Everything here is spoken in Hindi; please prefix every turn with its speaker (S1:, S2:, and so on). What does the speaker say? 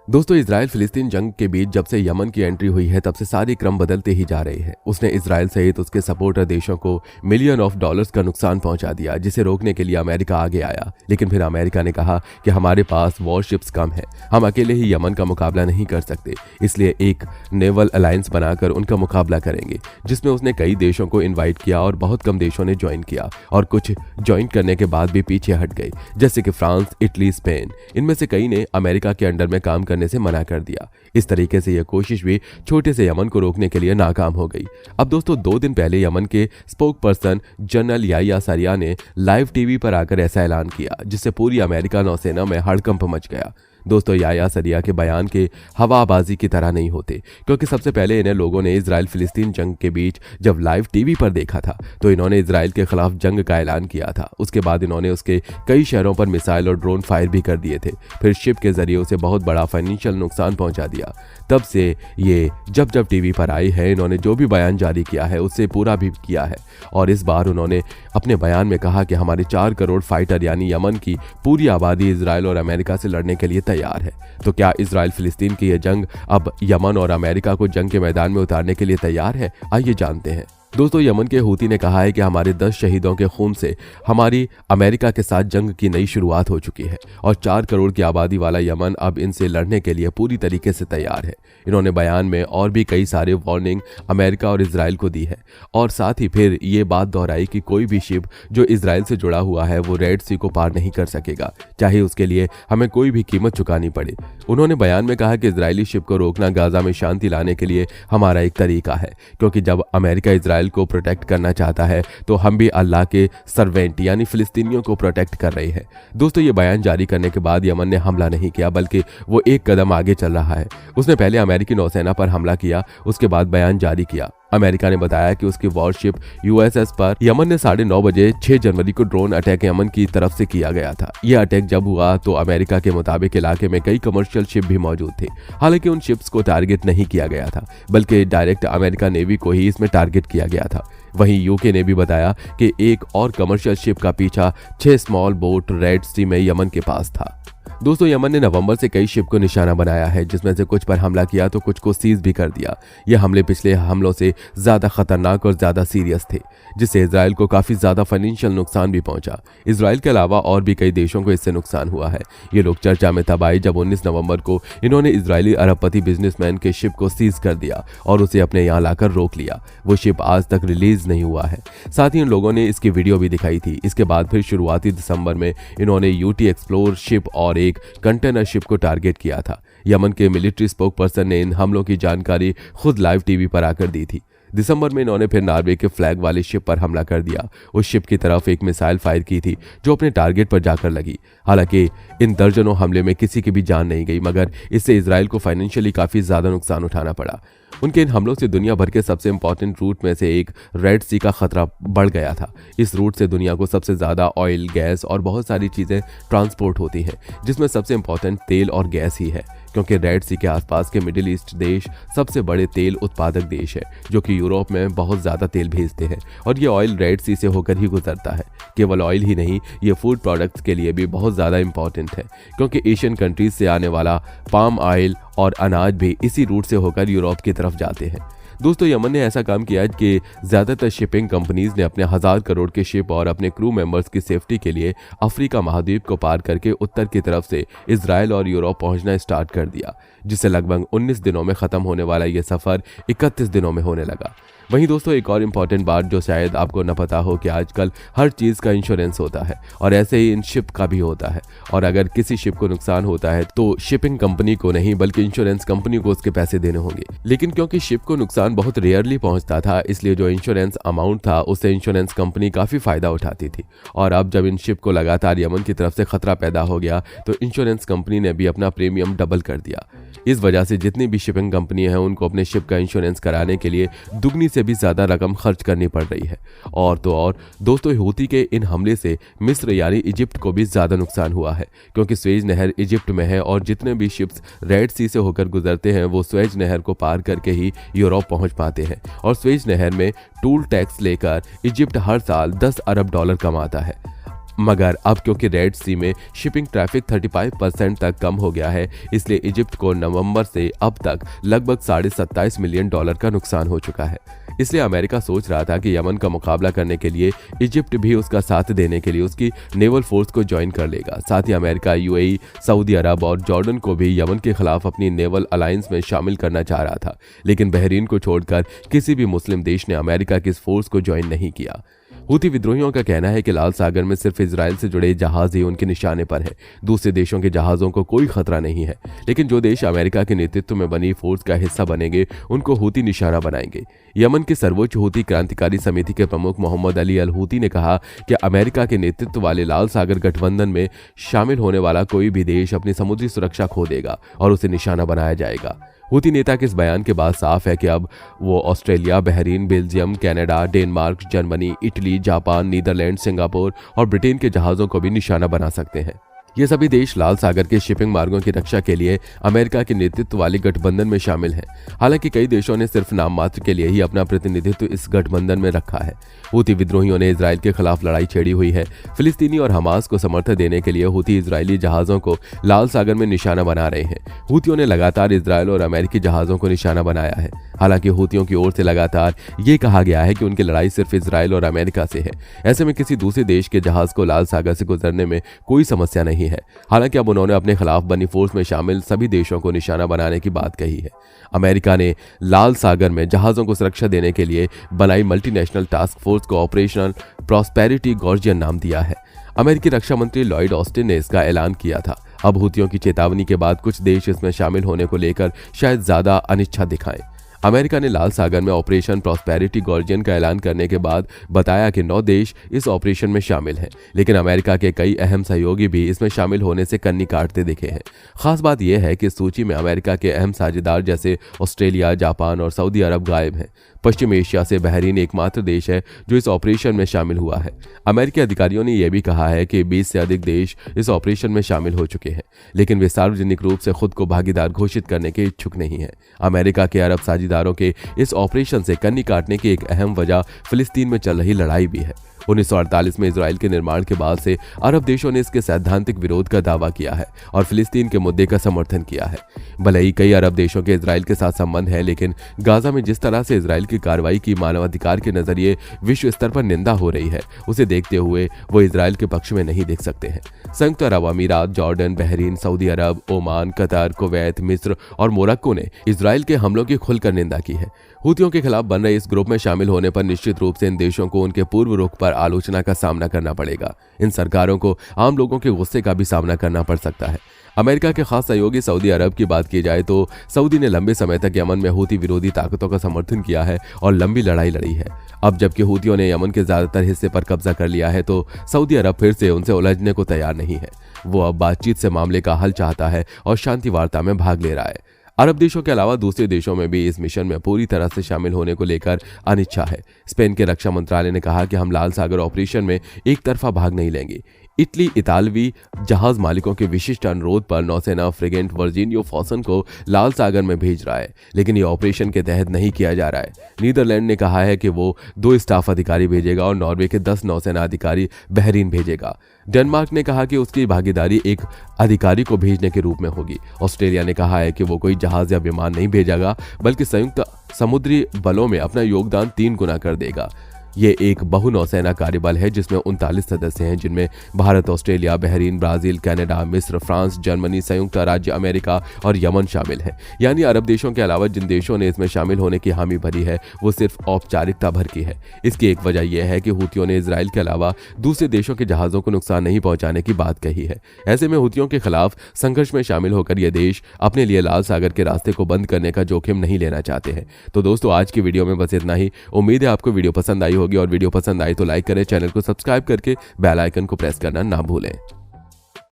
S1: दोस्तों, इजराइल फिलिस्तीन जंग के बीच जब से यमन की एंट्री हुई है तब से सारे क्रम बदलते ही जा रहे हैं। उसने इजराइल सहित उसके सपोर्टर देशों को मिलियन ऑफ डॉलर्स का नुकसान पहुंचा दिया, जिसे रोकने के लिए अमेरिका आगे आया। लेकिन फिर अमेरिका ने कहा कि हमारे पास वॉरशिप्स कम है, हम अकेले ही यमन का मुकाबला नहीं कर सकते, इसलिए एक नेवल अलायंस बनाकर उनका मुकाबला करेंगे, जिसमें उसने कई देशों को इन्वाइट किया और बहुत कम देशों ने ज्वाइन किया और कुछ ज्वाइन करने के बाद भी पीछे हट गए, जैसे कि फ्रांस, इटली, स्पेन। इनमें से कई ने अमेरिका के अंडर में काम करने से मना कर दिया। इस तरीके से यह कोशिश भी छोटे से यमन को रोकने के लिए नाकाम हो गई। अब दोस्तों, 2 दिन पहले यमन के स्पोक पर्सन जनरल याह्या सरिया ने लाइव टीवी पर आकर ऐसा ऐलान किया, जिससे पूरी अमेरिका नौसेना में हड़कंप मच गया। दोस्तों, याह्या सरिया के बयान के हवाबाजी की तरह नहीं होते, क्योंकि सबसे पहले इन्हें लोगों ने इजराइल फिलिस्तीन जंग के बीच जब लाइव टीवी पर देखा था तो इन्होंने इजराइल के खिलाफ जंग का ऐलान किया था। उसके बाद इन्होंने उसके कई शहरों पर मिसाइल और ड्रोन फायर भी कर दिए थे, फिर शिप के जरिए उसे बहुत बड़ा फाइनेंशियल नुकसान पहुंचा दिया। तब से ये जब टीवी पर आई है, इन्होंने जो भी बयान जारी किया है उससे पूरा भी किया है। और इस बार उन्होंने अपने बयान में कहा कि हमारे 4 करोड़ फाइटर यानी यमन की पूरी आबादी इजराइल और अमेरिका से लड़ने के लिए तैयार है। तो क्या इजराइल फिलिस्तीन की यह जंग अब यमन और अमेरिका को जंग के मैदान में उतारने के लिए तैयार है? आइए जानते हैं। दोस्तों, यमन के हूती ने कहा है कि हमारे 10 शहीदों के खून से हमारी अमेरिका के साथ जंग की नई शुरुआत हो चुकी है और 4 करोड़ की आबादी वाला यमन अब इनसे लड़ने के लिए पूरी तरीके से तैयार है। इन्होंने बयान में और भी कई सारे वार्निंग अमेरिका और इजराइल को दी है और साथ ही फिर ये बात दोहराई कि कोई भी शिप जो इजराइल से जुड़ा हुआ है वो रेड सी को पार नहीं कर सकेगा, चाहे उसके लिए हमें कोई भी कीमत चुकानी पड़े। उन्होंने बयान में कहा कि इजरायली शिप को रोकना गाजा में शांति लाने के लिए हमारा एक तरीका है, क्योंकि जब अमेरिका इजराइल को प्रोटेक्ट करना चाहता है तो हम भी अल्लाह के सर्वेंट यानी फिलिस्तीनियों को प्रोटेक्ट कर रहे हैं। दोस्तों, ये बयान जारी करने के बाद यमन ने हमला नहीं किया, बल्कि वो एक कदम आगे चल रहा है। उसने पहले अमेरिकी नौसेना पर हमला किया, उसके बाद बयान जारी किया। अमेरिका ने बताया कि उसकी वॉरशिप यूएसएस पर यमन ने 9:30 बजे 6 जनवरी को ड्रोन अटैक यमन की तरफ से किया गया था। यह अटैक जब हुआ तो अमेरिका के मुताबिक इलाके में कई कमर्शियल शिप भी मौजूद थे। हालांकि उन शिप्स को टारगेट नहीं किया गया था, बल्कि डायरेक्ट अमेरिका नेवी को ही इसमें टारगेट किया गया था। वहीं यूके ने भी बताया कि एक और कमर्शियल शिप का पीछा 6 स्मॉल बोट रेड सी में यमन के पास था। दोस्तों, यमन ने नवंबर से कई शिप को निशाना बनाया है, जिसमें से कुछ पर हमला किया तो कुछ को सीज भी कर दिया। ये हमले पिछले हमलों से ज्यादा खतरनाक और ज्यादा सीरियस थे, जिससे इजराइल को काफी ज्यादा फाइनेंशियल नुकसान भी पहुंचा। इजराइल के अलावा और भी कई देशों को इससे नुकसान हुआ है। ये लोग चर्चा में तब आए जब 19 नवंबर को इन्होंने इजरायली अरबपति बिजनेसमैन के शिप को सीज कर दिया और उसे अपने यहाँ लाकर रोक लिया। वो शिप आज तक रिलीज नहीं हुआ है। साथ ही इन लोगों ने इसकी वीडियो भी दिखाई थी। इसके बाद फिर शुरुआती दिसंबर में इन्होंने यूटी एक्सप्लोर शिप और एक कंटेनर शिप को टारगेट किया था। यमन के मिलिट्री स्पोक पर्सन ने इन हमलों की जानकारी खुद लाइव टीवी पर आकर दी थी। दिसंबर में इन्होंने फिर नॉर्वे के फ्लैग वाली शिप पर हमला कर दिया। उस शिप की तरफ एक मिसाइल फायर की थी जो अपने टारगेट पर जाकर लगी। हालांकि इन दर्जनों हमले में किसी की भी जान नहीं गई, मगर इससे इजराइल को फाइनेंशियली काफी ज्यादा नुकसान उठाना पड़ा। उनके इन हमलों से दुनिया भर के सबसे इंपॉर्टेंट रूट में से एक रेड सी का खतरा बढ़ गया था। इस रूट से दुनिया को सबसे ज्यादा ऑयल, गैस और बहुत सारी चीजें ट्रांसपोर्ट होती हैं, जिसमें सबसे इंपॉर्टेंट तेल और गैस ही है, क्योंकि रेड सी के आसपास के मिडिल ईस्ट देश सबसे बड़े तेल उत्पादक देश है, जो कि यूरोप में बहुत ज्यादा तेल भेजते हैं और ये ऑयल रेड सी से होकर ही गुजरता है। केवल ऑयल ही नहीं, ये फूड प्रोडक्ट्स के लिए भी बहुत ज्यादा इंपॉर्टेंट है, क्योंकि एशियन कंट्रीज से आने वाला पाम ऑयल और अनाज भी इसी रूट से होकर यूरोप की तरफ जाते हैं। दोस्तों, यमन ने ऐसा काम किया कि ज्यादातर शिपिंग कंपनीज ने अपने 1000 करोड़ के शिप और अपने क्रू मेंबर्स की सेफ्टी के लिए अफ्रीका महाद्वीप को पार करके उत्तर की तरफ से इजराइल और यूरोप पहुंचना स्टार्ट कर दिया, जिससे लगभग 19 दिनों में खत्म होने वाला यह सफर 31 दिनों में होने लगा। वहीं दोस्तों, एक और इम्पॉर्टेंट बात जो शायद आपको न पता हो कि आजकल हर चीज़ का इंश्योरेंस होता है और ऐसे ही इन शिप का भी होता है। और अगर किसी शिप को नुकसान होता है तो शिपिंग कंपनी को नहीं बल्कि इंश्योरेंस कंपनी को उसके पैसे देने होंगे। लेकिन क्योंकि शिप को नुकसान बहुत रेयरली पहुंचता था, इसलिए जो इंश्योरेंस अमाउंट था उससे इंश्योरेंस कंपनी काफ़ी फायदा उठाती थी। और अब जब इन शिप को लगातार यमन की तरफ से खतरा पैदा हो गया तो इंश्योरेंस कंपनी ने भी अपना प्रीमियम डबल कर दिया। इस वजह से जितनी भी शिपिंग कंपनी है उनको अपने शिप का इंश्योरेंस कराने के लिए दुगनी से भी ज्यादा रकम खर्च करनी पड़ रही है। और तो और दोस्तों, हूती के इन हमले से मिस्र यानी इजिप्ट को भी ज्यादा नुकसान हुआ है, क्योंकि स्वेज नहर इजिप्ट में है और जितने भी शिप्स रेड सी से होकर गुजरते हैं वो स्वेज नहर को पार करके ही यूरोप पहुंच पाते हैं। और स्वेज नहर में टूल टैक्स लेकर इजिप्ट हर साल $10 अरब कमाता है। मगर अब क्योंकि रेड सी में शिपिंग ट्रैफिक 35% तक कम हो गया है, इसलिए इजिप्ट को नवंबर से अब तक लगभग $27.5 मिलियन का नुकसान हो चुका है। इसलिए अमेरिका सोच रहा था कि यमन का मुकाबला करने के लिए इजिप्ट भी उसका साथ देने के लिए उसकी नेवल फोर्स को ज्वाइन कर लेगा। साथ ही अमेरिका यूएई, सऊदी अरब और जॉर्डन को भी यमन के खिलाफ अपनी नेवल अलायंस में शामिल करना चाह रहा था, लेकिन बहरीन को छोड़कर किसी भी मुस्लिम देश ने अमेरिका की इस फोर्स को ज्वाइन नहीं किया। हूती विद्रोहियों का कहना है कि लाल सागर में सिर्फ इजराइल से जुड़े जहाज ही उनके निशाने पर है, दूसरे देशों के जहाजों को कोई खतरा नहीं है। लेकिन जो देश अमेरिका के नेतृत्व में बनी फोर्स का हिस्सा बनेंगे उनको हूती निशाना बनाएंगे। यमन के सर्वोच्च हूती क्रांतिकारी समिति के प्रमुख मोहम्मद अली अल हूती ने कहा कि अमेरिका के नेतृत्व वाले लाल सागर गठबंधन में शामिल होने वाला कोई भी देश अपनी समुद्री सुरक्षा खो देगा और उसे निशाना बनाया जाएगा। हूती नेता के इस बयान के बाद साफ है कि अब वो Australia, Bahrain, Belgium, Canada, Denmark, Germany, Italy, Japan, Netherland, Singapore और ब्रिटेन के जहाजों को भी निशाना बना सकते हैं। ये सभी देश लाल सागर के शिपिंग मार्गों की रक्षा के लिए अमेरिका के नेतृत्व वाले गठबंधन में शामिल हैं। हालांकि कई देशों ने सिर्फ नाम मात्र के लिए ही अपना प्रतिनिधित्व इस गठबंधन में रखा है। हूती विद्रोहियों ने इजराइल के खिलाफ लड़ाई छेड़ी हुई है। फिलिस्तीनी और हमास को समर्थन देने के लिए हूती इजरायली जहाजों को लाल सागर में निशाना बना रहे हैं। हूतियों ने लगातार इजरायल और अमेरिकी जहाजों को निशाना बनाया है। हालांकि हूतियों की ओर से लगातार ये कहा गया है कि उनकी लड़ाई सिर्फ इजरायल और अमेरिका से है। ऐसे में किसी दूसरे देश के जहाज को लाल सागर से गुजरने में कोई समस्या नहीं है। हालांकि अब उन्होंने अपने खिलाफ बनी फोर्स में शामिल सभी देशों को निशाना बनाने की बात कही है। अमेरिका ने लाल सागर में जहाजों को सुरक्षा देने के लिए बनाई मल्टीनेशनल टास्क फोर्स को ऑपरेशनल प्रॉस्पेरिटी गॉर्जियन नाम दिया है। अमेरिकी रक्षा मंत्री लॉयड ऑस्टिन ने इसका ऐलान किया था। अब हूतियों की चेतावनी के बाद कुछ देश इसमें शामिल होने को लेकर शायद ज्यादा अनिच्छा दिखाएं। अमेरिका ने लाल सागर में ऑपरेशन प्रॉस्पेरिटी गॉर्जियन का ऐलान करने के बाद बताया कि 9 देश इस ऑपरेशन में शामिल हैं, लेकिन अमेरिका के कई अहम सहयोगी भी इसमें शामिल होने से कन्नी काटते दिखे हैं। खास बात यह है कि इस सूची में अमेरिका के अहम साझेदार जैसे ऑस्ट्रेलिया, जापान और सऊदी अरब गायब हैं। पश्चिम एशिया से बहरीन एकमात्र देश है जो इस ऑपरेशन में शामिल हुआ है। अमेरिकी अधिकारियों ने यह भी कहा है कि 20 से अधिक देश इस ऑपरेशन में शामिल हो चुके हैं, लेकिन वे सार्वजनिक रूप से खुद को भागीदार घोषित करने के इच्छुक नहीं है। अमेरिका के अरब साझेदारों के इस ऑपरेशन से कन्नी काटने की एक अहम वजह फिलिस्तीन में चल रही लड़ाई भी है। 1948 में इजराइल के निर्माण के बाद से अरब देशों ने इसके सैद्धांतिक विरोध का दावा किया है और फिलिस्तीन के मुद्दे का समर्थन किया है। भले ही कई अरब देशों के इजराइल के साथ संबंध है, लेकिन गाजा में जिस तरह से इजराइल की कार्रवाई की मानवाधिकार के नजरिए विश्व स्तर पर निंदा हो रही है, उसे देखते हुए वो इजराइल के पक्ष में नहीं देख सकते हैं। संयुक्त अरब अमीरात, जॉर्डन, बहरीन, सऊदी अरब, ओमान, कतर, कुवैत, मिस्र और मोरक्को ने इजराइल के हमलों की खुलकर निंदा की है। हूतियों के खिलाफ बन रहे इस ग्रुप में शामिल होने पर निश्चित रूप से इन देशों को उनके पूर्व रुख पर आलोचना का सामना करना पड़ेगा। इन सरकारों को आम लोगों के गुस्से का भी सामना करना पड़ सकता है। अमेरिका के खास सहयोगी सऊदी अरब की बात की जाए तो सऊदी ने लंबे समय तक यमन में हूती विरोधी ताकतों का समर्थन किया है और लंबी लड़ाई लड़ी है। अब जबकि हूतियों ने यमन के ज्यादातर हिस्से पर कब्जा कर लिया है, तो सऊदी अरब फिर से उनसे उलझने को तैयार नहीं है। वो अब बातचीत से मामले का हल चाहता है और शांति वार्ता में भाग ले रहा है। अरब देशों के अलावा दूसरे देशों में भी इस मिशन में पूरी तरह से शामिल होने को लेकर अनिच्छा है। स्पेन के रक्षा मंत्रालय ने कहा कि हम लाल सागर ऑपरेशन में एक तरफा भाग नहीं लेंगे। इटली इतालवी जहाज मालिकों के विशिष्ट अनुरोध पर नौसेना फ्रिगेंट वर्जीनियो फॉसन को लाल सागर में भेज रहा है, लेकिन ये ऑपरेशन के तहत नहीं किया जा रहा है। नीदरलैंड ने कहा है कि वो 2 स्टाफ अधिकारी भेजेगा और नॉर्वे के 10 नौसेना अधिकारी बहरीन भेजेगा। डेनमार्क ने कहा कि उसकी भागीदारी एक अधिकारी को भेजने के रूप में होगी। ऑस्ट्रेलिया ने कहा है कि वो कोई जहाज या विमान नहीं भेजेगा, बल्कि संयुक्त समुद्री बलों में अपना योगदान 3 गुना कर देगा। ये एक बहुनौसेना कार्यबल है जिसमें 39 सदस्य हैं, जिनमें Bharat, Australia, Bahrain, Brazil, Canada, मिस्र, फ्रांस, जर्मनी, संयुक्त राज्य अमेरिका और यमन शामिल है। यानी अरब देशों के अलावा जिन देशों ने इसमें शामिल होने की हामी भरी है वो सिर्फ औपचारिकता भर की है। इसकी एक वजह यह है कि हूतियों ने इजराइल के अलावा दूसरे देशों के जहाजों को नुकसान नहीं पहुंचाने की बात कही है। ऐसे में हूतियों के खिलाफ संघर्ष में शामिल होकर ये देश अपने लिए लाल सागर के रास्ते को बंद करने का जोखिम नहीं लेना चाहते हैं। तो दोस्तों, आज की वीडियो में बस इतना ही। उम्मीद है आपको वीडियो पसंद आई होगी, और वीडियो पसंद आई तो लाइक करें, चैनल को सब्सक्राइब करके बेल आइकन को प्रेस करना ना भूलें।